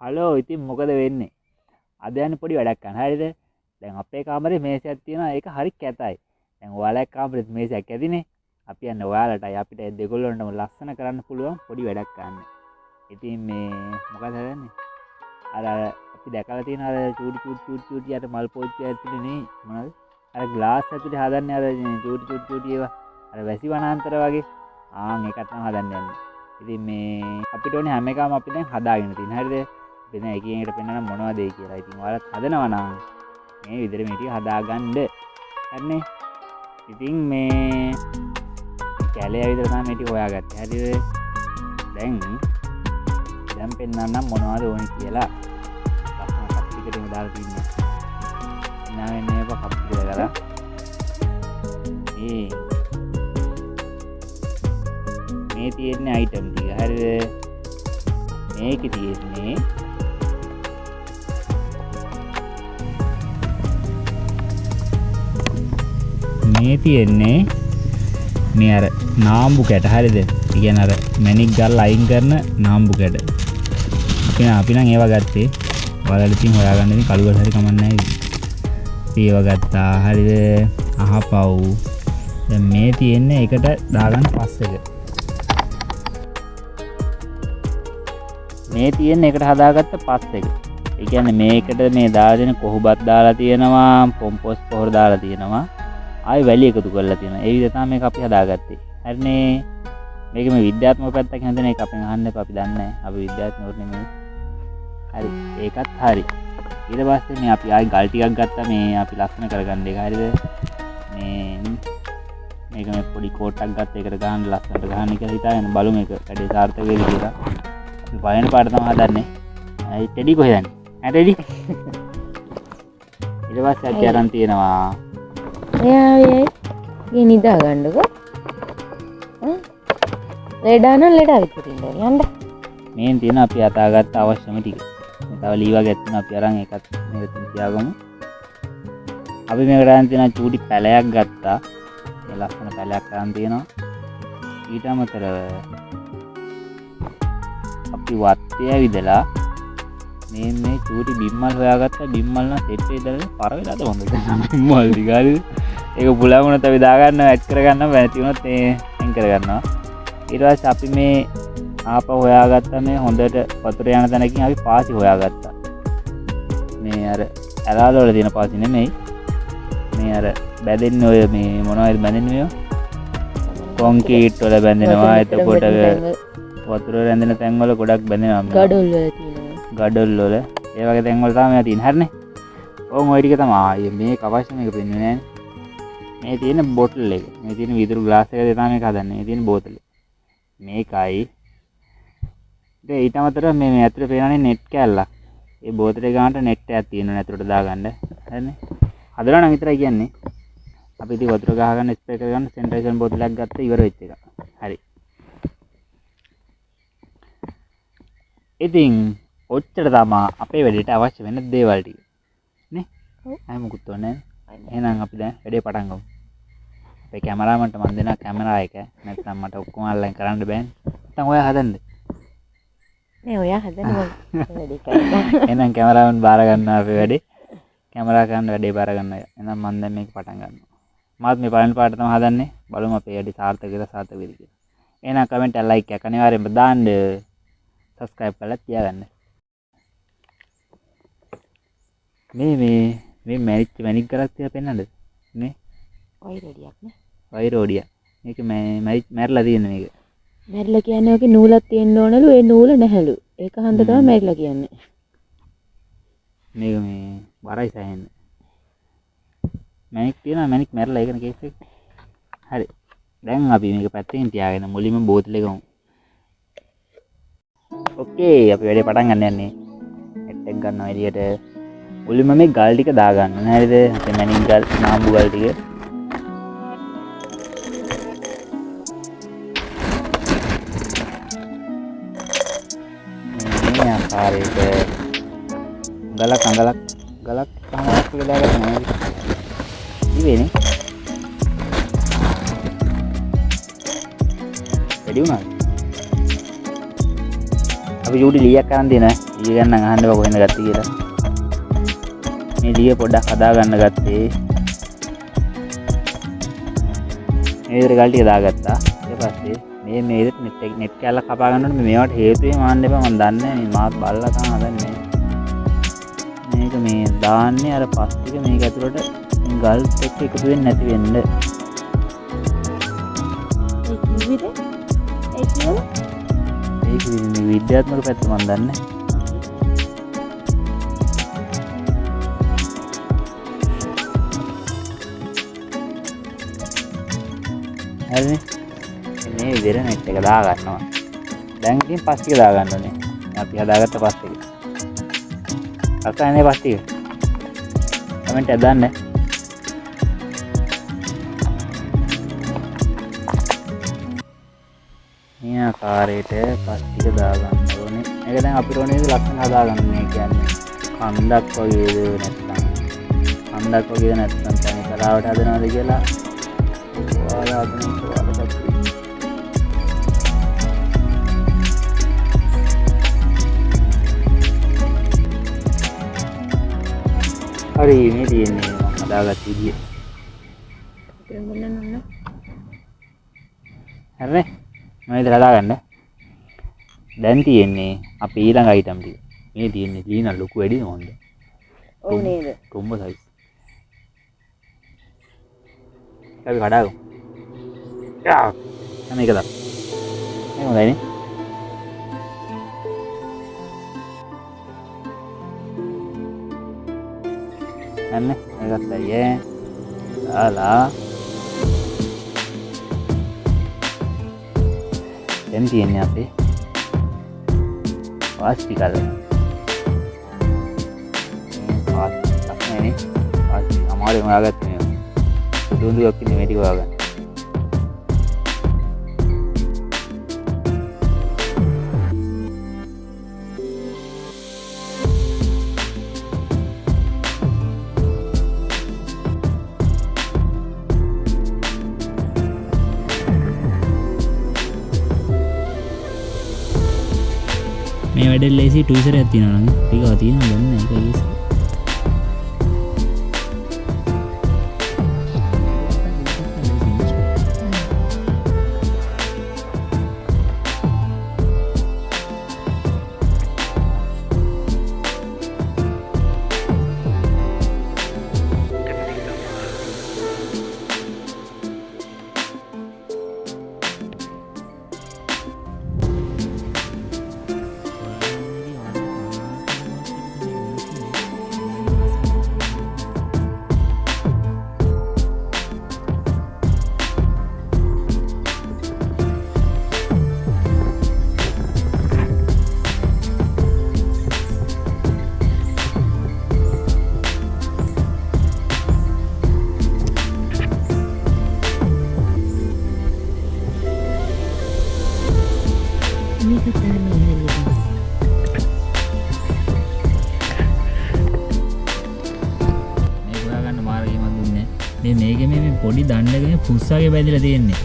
Hello ඉතින් මොකද වෙන්නේ? අද යන්නේ පොඩි වැඩක් කරන්න. හරිද? දැන් අපේ කාමරේ මේසයක් තියෙනවා. ඒක හරි කැතයි. දැන් ඔයාලගේ කාමරේත් මේසයක් ඇතිනේ. අපි යන්නේ ඔයාලටයි අපිට දෙගොල්ලන්ටම ලස්සන කරන්න පුළුවන් පොඩි වැඩක් කරන්න. ඉතින් මේ මොකද හදන්නේ? අර අපි දැකලා තියෙන අර චූටි යට මල් පෝච්චි ඇතුලේ නේ මොනවද? අර ග්ලාස් ඇතුලේ හදන්නේ අර චූටි ඒවා. අර වැසි වනාන්තර වගේ. ආන් ඒකට තමයි හදන්න යන්නේ. ඉතින් මේ අපිට ඕනේ හැම එකම අපි දැන් හදාගෙන තියෙන. හරිද? අපි දැන් එකින් එකට පෙන්නන මොනවද ඒ කියලා. ඉතින් ඔයාලත් හදනවා නම් මේ විදිහට මේ ටික හදාගන්න. හරිනේ? ඉතින් මේ කැලේ විතර තමයි මේ ටික හොයාගත්තේ. හරිද? දැන් පෙන්නන්නම් මොනවද ඕනේ කියලා. ලස්සන කප් ටිකටම දාලා තින්නේ. ඉනාගෙන මේක කප් ටික දාලා මේ තියෙන අයිටම් ටික. හරිද? මේකේ තියෙන්නේ මේ අර නාම්බු කැට. හරිද? ඒ කියන්නේ අර මැණික් ගල්ලා අයින් කරන නාම්බු කැට. අපි නම් ඒවා ගත්තේ. ඔයාලා ඉතින් හොයාගන්න ඉතින් කළුවල හරි කමක් නැහැ ඉතින්. ඒවා ගත්තා. හරිද? අහපව්. දැන් මේ තියෙන්නේ එකට දාගන්න පස් එක. මේ තියෙන්නේ එකට හදාගත්ත පස් එක. ඒ කියන්නේ මේකට මේ දාලා දෙන කොහොබත් දාලා තියෙනවා, පොම්පොස් පොහොර දාලා තියෙනවා. ආයි වැලි එකතු කරලා තියෙනවා. ඒ විදිහට තමයි මේක අපි හදාගත්තේ. හරිනේ? මේක මේ විද්‍යාත්මක පැත්තකින් හදන එක අපෙන් අහන්න එපා. අපි දන්නේ නැහැ. අපි විද්‍යාත්මකව නෙමෙයි. හරි. ඒකත් හරි. ඊට පස්සේ මේ අපි ආයි ගල් ටිකක් ගත්තා මේ අපි ලස්සන කරගන්න එක. හරිද? මේක මේ පොඩි කෝට්ටක් ගත්ත එකට ගහන්න ලස්සනට ගහන්න කියලා හිතාගෙන බලමු මේක වැඩේ සාර්ථක වෙයිද කියලා. අපි පයන පාට තමයි හදන්නේ. අයි ටෙඩි කොහෙද යන්නේ? ටෙඩි. ඊට පස්සේ අපි අරන් තියනවා. එයා නිදා ගන්නකො. ලෙඩාන ලෙඩා විතරින් යන්න. මේන් තියෙන අපි අතාගත්ත අවශ්‍යම ටික. මේ තව ලී වගේ තියෙන අපි අරන් ඒකත් මේක තියාගමු. අපි මේකට අරන් තියෙන චූටි පැලයක් ගත්තා. මේ ලස්සන පැලයක් අරන් තියෙනවා. ඊට අමතරව අපි වත්තේ ඇවිදලා මේ චූටි බිම්මල් හොයාගත්ත. බිම්මල් නම් සෙට් වෙලා පර වෙලාද මම බිම්මල් දිගාලි. ඒක පුලාමුණත් අපි දාගන්න ඇඩ් කරගන්න බැරි වුණොත් මේ එන් කරගන්නවා. ඊට පස්සේ අපි මේ ආපහු හොයාගත්ත මේ හොඳට වතුර යන තැනකින් අපි පාසි හොයාගත්තා. මේ අර ඇලාල වල තියෙන පාසි නෙමෙයි. මේ අර බැඳෙන්නේ ඔය මේ මොනවද බැඳෙන්නේ ඔය? කොන්ක්‍රීට් වල බැඳෙනවා. එතකොට වතුර රැඳෙන තැන් වල ගොඩක් බැඳෙනවා. ගඩොල් වල තියෙනවා. ගඩොල් වල ඒ වගේ තැන් වල තමයි තියෙන්නේ. හරිනේ? ඕම් ඔය ටික තමයි. මේක අවශ්‍ය මේක පෙන්වන්නේ නැහැ. මේ තියෙන බොටල් එක. මේ තියෙන විදුරු ග්ලාස් එකේ තමයි මේක හදන්නේ. මේ තියෙන බෝතලේ. මේකයි. ඊට අමතරව මේ ඇතුලේ පේනනේ නෙට් කෑල්ලක්. ඒ බෝතලේ ගානට නෙට් එකක් තියෙනවා ඇතුලට දාගන්න. හරිනේ? හදලා නම් විතරයි කියන්නේ. අපි ඉතින් වතුර ගහගන්න ස්ප්‍රේ කරගන්න සෙන්ට්‍රයිසන් බෝතලයක් ගත්ත ඉවර වෙච්ච එක. හරි. ඉතින් ඔච්චර තමයි අපේ වැඩේට අවශ්‍ය වෙන දේවල් ටික. නේ? අය මොකුත් ඕනේ නැහැ. එහෙනම් අපි දැන් වැඩේ පටන් ගමු. අපේ කැමරාමන්ට මන් දෙනවා කැමරා එක. නැත්නම් මට ඔක්කොම අල්ලන් කරන්න බෑනේ. නැත්නම් ඔයා හදන්න. නේ ඔයා හදන්න වැඩේ කරන්න. එහෙනම් කැමරාමන් බාර ගන්නවා අපේ වැඩේ. කැමරා කරන්න වැඩේ බාර ගන්නවා. එහෙනම් මන් දැන් මේක පටන් ගන්නවා. මාත් මේ පළවෙනි පාට තමයි හදන්නේ. බලමු අපේ වැඩේ සාර්ථක වෙලා සාර්ථක වෙයිද කියලා. එහෙනම් කමෙන්ට් එක ලයික් එක අනිවාර්යෙන්ම දාන්න. සබ්ස්ක්‍රයිබ් කරලා තියාගන්න. මේ මැණික් කරක් තියලා පෙන්නන්නද? නේ? වයිරෝඩියක් නේ. වයිරෝඩිය. මේක මැරිලා තියෙන මේක. මැරිලා කියන්නේ ඔකේ නූලක් තියෙන්න ඕනලු. ඒ නූල නැහැලු. ඒක හන්ද තමයි මැරිලා කියන්නේ. මේක මේ වරයි සෑහෙන්න. මැණික් තියෙනවා මැණික් මැරිලා ඒකනේ කේස් එක. හරි. දැන් අපි මේක පැත්තකින් තියාගෙන මුලින්ම බෝතලේ ගමු. ඕකේ අපි වැඩේ පටන් ගන්න යන්නේ. නෙට් එක ගන්නවා එළියට. මුලින්ම මේ ගල් ටික දාගන්න ඕනේ. හරිද? අපේ මැණික් ගල් නාම්බු ගල් ටික. මේ ආකාරයට ගලක් තමයි කියලා දාගන්න ඕනේ. ඉවෙනේ. වැඩි වුණාද? අපි චූටි ලීයක් අරන් දෙනවා. ලිය ගන්න අහන්න බෑ කොහෙන්ද ගත්තේ කියලා. මේ ලිය පොඩ්ඩක් හදා ගන්න ගත්තේ. මේ විතර ගල් ටික දාගත්තා. ඊට පස්සේ මේ නෙට් කැල්ල කපා ගන්නකොට මේවට හේතුවේ මාන්න එපා මම දන්නේ මේ මාත් බල්ලා තමයි හදන්නේ. මේක මේ දාන්නේ අර පස් ටික මේක ඇතුළට ගල් එක්ක එකතු වෙන්නේ නැති වෙන්න. ඒක විද්‍යාත්මක පැත්ත මම දන්නේ. හරිනේ. මේ විදිහට නෙට් එක දා ගන්නවා. දැන් ඉතින් පස් ටික දා ගන්න ඕනේ. අපි හදාගත්ත පස් ටික. අකන්නේ පස් ටික. කමෙන්ට් එක දාන්න. මේ ආකාරයට පස් ටික දා ගන්න ඕනේ. මේක දැන් අපිට ඕනේ ලක්ෂණ හදා ගන්න. මේ කියන්නේ කන්දක් වගේද නැත්නම් තනි කලාවට හදනවද කියලා ඔයාලා හදන හරි මේ තියෙන්නේ මම හදාගත්ත විදිය. හරිනේ මම ඉතින් හදාගන්න. දැන් තියෙන්නේ අපි ඊළඟ අයිටම් ටික. මේ තියෙන්නේ ලීන ලොකු වැඩි නෝන්ද? ඔව් නේද? කොම්බ සයිස්. අපි කඩාගමු. යා මේක දා. මේ හොඳයිනේ. අන්න මේකත් ඇයි දාලා දැන් තියෙන්නේ අපේ වාස්ටි කලර්. වාස්ටි තමයි වාස්ටි අමාරුවෙන් හොයාගත්තේ මේ. දුඳුවක් ඉන්නේ මේ ටික හොයාගන්න. මේ වැඩේ ලේසි ට්විටර් එකක් තියෙනවා නම් ටිකව තියෙනවා දැන් මේක ලේසි. මේකේ මේ පොඩි දණ්ඩකේ පුස්සාගේ බැඳලා තියෙන්නේ.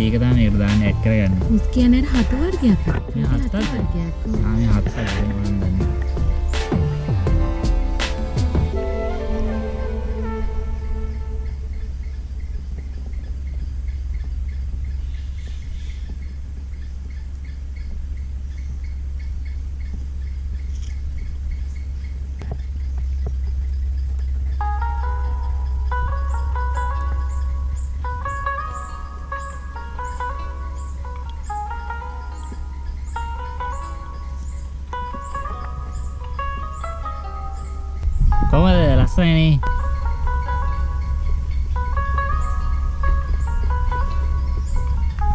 ඒක තමයි මේකට දාන්න ඇඩ් කරගන්න. පුස් කියන්නේ හත වර්ගයක්. මේ හත වර්ගයක්. මේ හත වර්ගයක් මම දන්නේ. කොහමද ලස්සනනේ?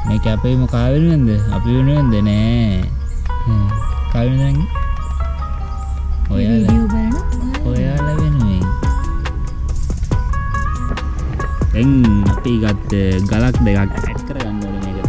මේක අපේ මොකා වෙනුවෙන්ද? අපි වෙනුවෙන්ද නෑ. කා වෙනුවෙන්ද? ඔයාලා වෙනුවෙන්. දැන් අපි ගත්ත ගලක් දෙකක් ඇඩ් කරගන්න ඕනේ මේකට.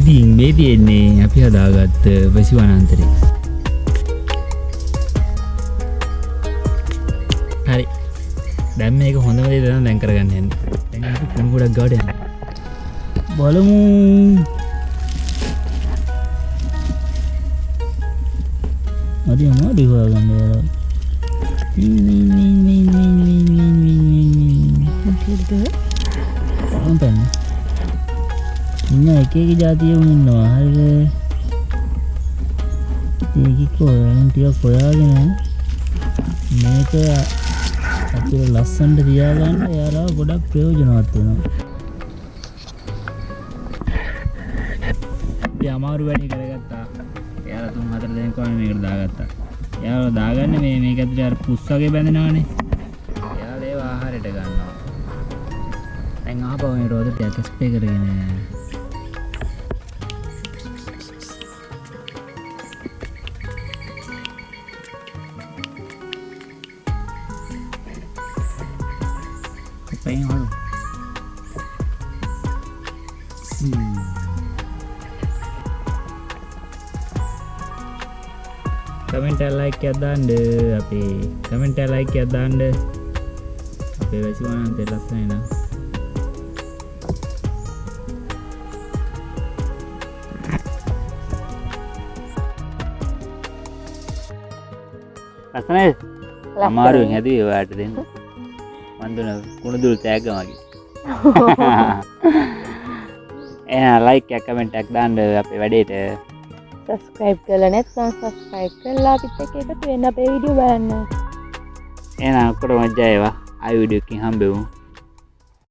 ඉතින් මේ තියෙන්නේ අපි හදාගත්ත වැසි වනාන්තරේ. හරි. දැන් මේක හොඳම දේ තමයි දැන් කරගන්න යන්නේ. දැන් අපි කුණු ගොඩක් ගාවට යනවා. බලමු. අද මොකද හොයාගන්න යාලා? මොකද? ඉන්න එක එක ජාතියෝ ඉන්නවා. හරිද? ඒකි කොහෙන් ටිකක් හොයාගෙන මේක අපිට ලස්සනට තියාගන්න එයාලා ගොඩක් ප්‍රයෝජනවත් වෙනවා. අපි අමාරු වැඩි කරගත්තා. එයාලා 3-4 දෙනෙක් වගේ මේකට දාගත්තා. එයාලා දාගන්නේ මේක ඇතුලේ අර පුස් වගේ බැඳෙනවනේ. එයාලා ඒව ආහාරයට ගන්නවා. දැන් ආපහු මේ රෝදට ටිකක් ස්ප්‍රේ කරගෙන pengen halu. Comment like එකක් දාන්න අපේ comment like එකක් දාන්න අපේ වැසි වනාන්තරේ ලස්සනයි නේද? ලස්සනයි. අමාරුවෙන් හැදුවේ ඔයාලට දෙන්න. මන්දුන කුණුදුළු තෑග්ග වගේ. එහෙනම් like එකක් comment එකක් දාන්න අපේ වැඩේට. subscribe කරලා නැත්නම් subscribe කරලා අපිත් එක්ක එකතු වෙන්න අපේ වීඩියෝ බලන්න. එහෙනම් ඔක්කොටම ජය වේවා. ආයි වීඩියෝ එකකින් හම්බෙමු.